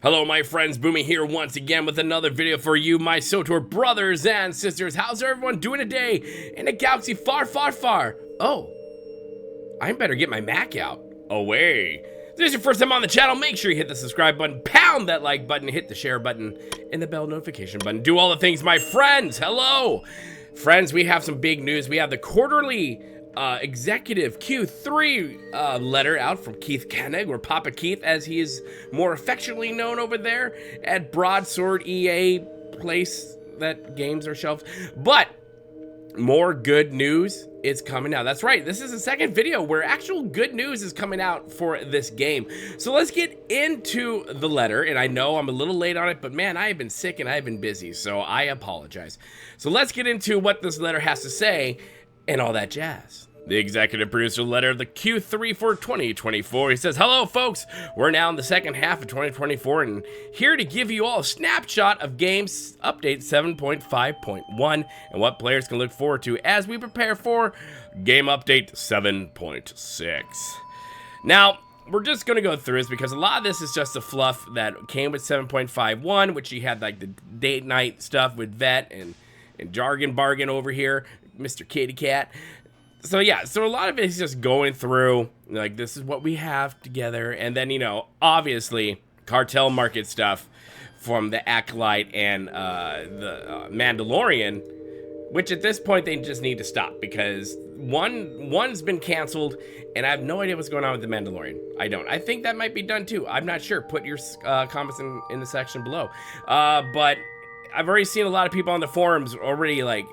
Hello my friends, Boomy here once again with another video for you, my SWTOR brothers and sisters. How's everyone doing today in a galaxy far, far, far? Oh, I better get my Mac out. Away. If this is your first time on the channel, make sure you hit the subscribe button, pound that like button, hit the share button, and the bell notification button. Do all the things, my friends. Hello. Friends, we have some big news. We have the quarterly executive Q3 letter out from Keith Koenig, or Papa Keith as he is more affectionately known over there at Broadsword EA place that games are shelved. But more good news is coming out. That's right, this is the second video where actual good news is coming out for this game. So let's get into the letter, and I know I'm a little late on it, but man, I have been sick and I have been busy, so I apologize. So let's get into what this letter has to say and all that jazz. The executive producer letter of the Q3 for 2024. He says, hello folks, we're now in the second half of 2024 and here to give you all a snapshot of Games Update 7.5.1 and what players can look forward to as we prepare for Game Update 7.6. Now, we're just going to go through this because a lot of this is just the fluff that came with 7.51, which you had like the date night stuff with Vet and Jargon Bargain over here, Mr. Kitty Cat. So yeah, so a lot of it is just going through, like, this is what we have together, and then, you know, obviously, cartel market stuff from the Acolyte and the Mandalorian, which at this point they just need to stop, because one's been canceled, and I have no idea what's going on with the Mandalorian. I don't. I think that might be done too. I'm not sure. Put your comments in the section below. But I've already seen a lot of people on the forums already, like,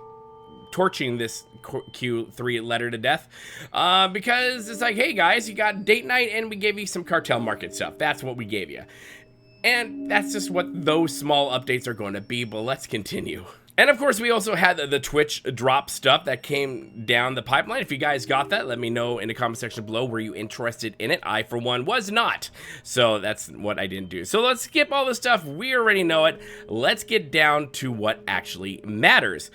torching this Q3 letter to death because it's like, hey guys, you got date night and we gave you some cartel market stuff. That's what we gave you, and that's just what those small updates are going to be. But let's continue. And of course, we also had the Twitch drop stuff that came down the pipeline. If you guys got that, let me know in the comment section below. Were you interested in it? I, for one, was not. So that's what I didn't do. So let's skip all the stuff. We already know it. Let's get down to what actually matters.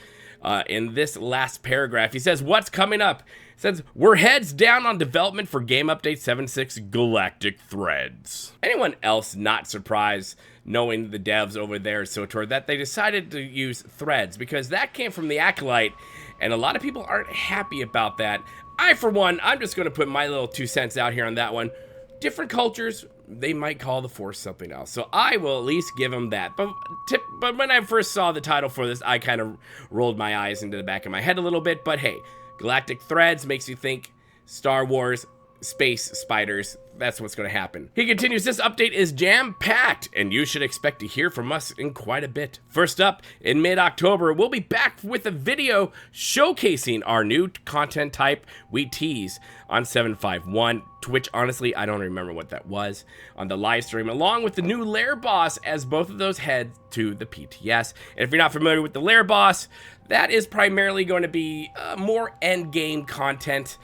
In this last paragraph, he says, what's coming up? He says, we're heads down on development for Game Update 7.6 Galactic Threads. Anyone else not surprised, knowing the devs over there at SWTOR, that they decided to use threads? Because that came from the Acolyte, and a lot of people aren't happy about that. I, for one, I'm just going to put my little 2 cents out here on that one. Different cultures, they might call the Force something else, so I will at least give them that. But when I first saw the title for this, I kind of rolled my eyes into the back of my head a little bit. But hey, Galactic Threads makes you think Star Wars, space spiders. That's what's going to happen. He continues, this update is jam-packed, and you should expect to hear from us in quite a bit. First up, in mid-October, we'll be back with a video showcasing our new content type we tease on 7.5.1. Twitch, honestly, I don't remember what that was, on the live stream, along with the new Lair Boss, as both of those head to the PTS. And if you're not familiar with the Lair Boss, that is primarily going to be more endgame content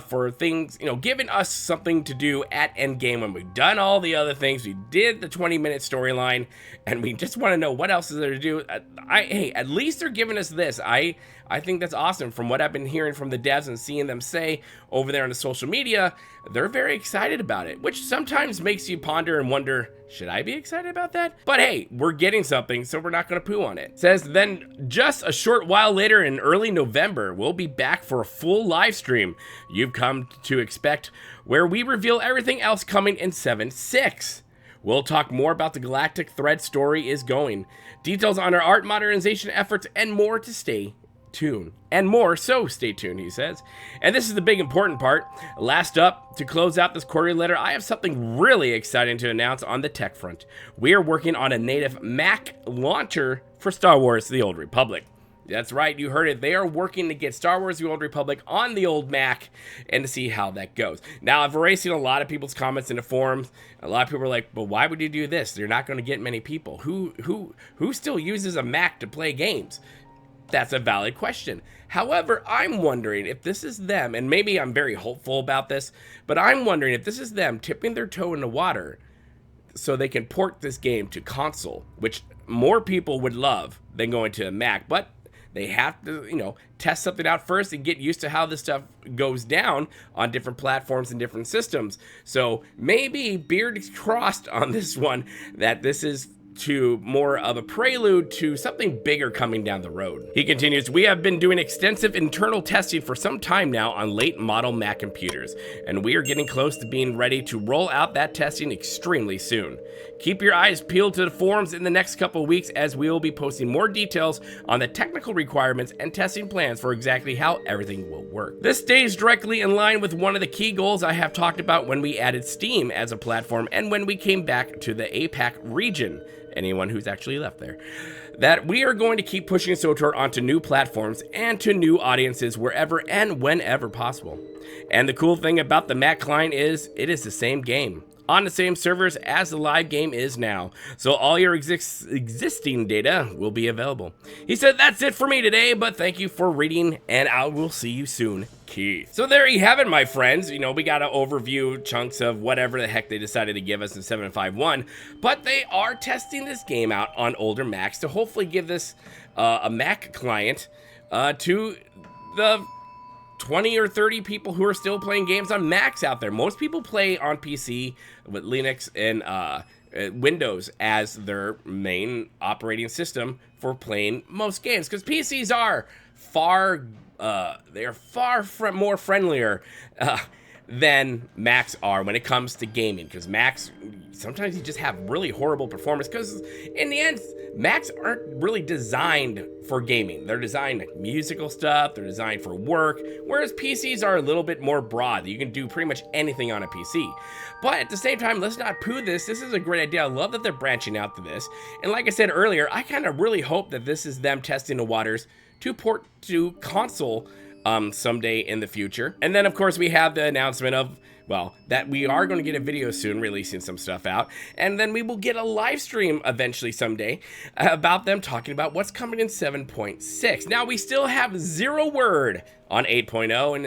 for things, you know, giving us something to do at endgame when we've done all the other things. We did the 20-minute storyline, and we just want to know what else is there to do. Hey, at least they're giving us this. I think that's awesome. From what I've been hearing from the devs and seeing them say over there on the social media, they're very excited about it, which sometimes makes you ponder and wonder, should I be excited about that? But hey, we're getting something, so we're not going to poo on it. It says, then just a short while later in early November, we'll be back for a full live stream you've come to expect, where we reveal everything else coming in 7.6. We'll talk more about the Galactic Thread story is going, details on our art modernization efforts, and more to stay tuned. And more, so stay tuned, he says. And this is the big important part. Last up, to close out this quarterly letter, I have something really exciting to announce on the tech front. We are working on a native Mac launcher for Star Wars The Old Republic. That's right, you heard it. They are working to get Star Wars The Old Republic on the old Mac and to see how that goes. Now, I've already seen a lot of people's comments in the forums. A lot of people are like, but why would you do this? You're not going to get many people. Who still uses a Mac to play games? That's a valid question. However, I'm wondering if this is them, and maybe I'm very hopeful about this, but I'm wondering if this is them tipping their toe in the water so they can port this game to console, which more people would love than going to a Mac. But they have to, you know, test something out first and get used to how this stuff goes down on different platforms and different systems. So maybe beards crossed on this one, that this is to more of a prelude to something bigger coming down the road. He continues, we have been doing extensive internal testing for some time now on late model Mac computers, and we are getting close to being ready to roll out that testing extremely soon. Keep your eyes peeled to the forums in the next couple of weeks, as we will be posting more details on the technical requirements and testing plans for exactly how everything will work. This stays directly in line with one of the key goals I have talked about when we added Steam as a platform and when we came back to the APAC region. Anyone who's actually left there, that we are going to keep pushing SWTOR onto new platforms and to new audiences wherever and whenever possible. And the cool thing about the Mac client is it is the same game on the same servers as the live game is now, so all your existing data will be available. He said, that's it for me today, but thank you for reading, and I will see you soon, Keith. So there you have it, my friends. You know, we got to overview chunks of whatever the heck they decided to give us in 7.5.1, but they are testing this game out on older Macs to hopefully give this a Mac client to the 20 or 30 people who are still playing games on Macs out there. Most people play on PC with Linux and Windows as their main operating system for playing most games, because PCs are far more friendlier than Macs are when it comes to gaming, because Macs, sometimes you just have really horrible performance, because in the end, Macs aren't really designed for gaming. They're designed like musical stuff, they're designed for work, whereas PCs are a little bit more broad. You can do pretty much anything on a PC. But at the same time, let's not poo this. This is a great idea. I love that they're branching out to this. And like I said earlier, I kind of really hope that this is them testing the waters to port to console someday in the future. And then of course we have the announcement of, well, that we are going to get a video soon releasing some stuff out, and then we will get a live stream eventually someday about them talking about what's coming in 7.6. Now we still have zero word on 8.0, and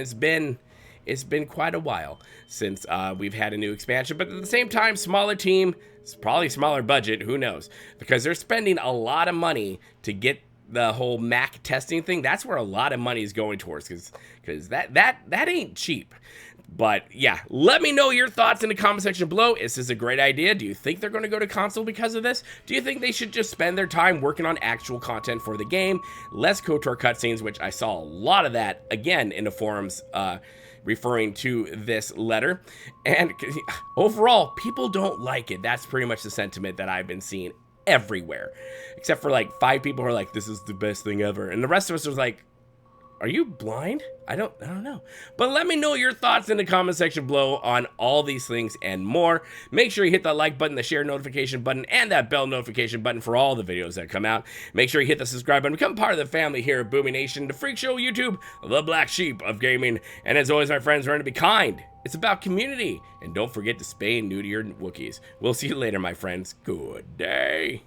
it's been quite a while since we've had a new expansion, but at the same time, smaller team, it's probably smaller budget, who knows, because they're spending a lot of money to get the whole Mac testing thing. That's where a lot of money is going towards, because that ain't cheap. But yeah, let me know your thoughts in the comment section below. Is this a great idea? Do you think they're going to go to console because of this? Do you think they should just spend their time working on actual content for the game? Less KOTOR cutscenes, which I saw a lot of that again in the forums referring to this letter. And overall, people don't like it. That's pretty much the sentiment that I've been seeing everywhere, except for like 5 people who are like, this is the best thing ever, and the rest of us was like, are you blind? I don't know. But let me know your thoughts in the comment section below on all these things and more. Make sure you hit that like button, the share notification button, and that bell notification button for all the videos that come out. Make sure you hit the subscribe button, become part of the family here at Boomie Nation, the Freak Show YouTube, the black sheep of gaming. And as always, my friends, remember to be kind. It's about community. And don't forget to spay and neuter your Wookiees. We'll see you later, my friends. Good day.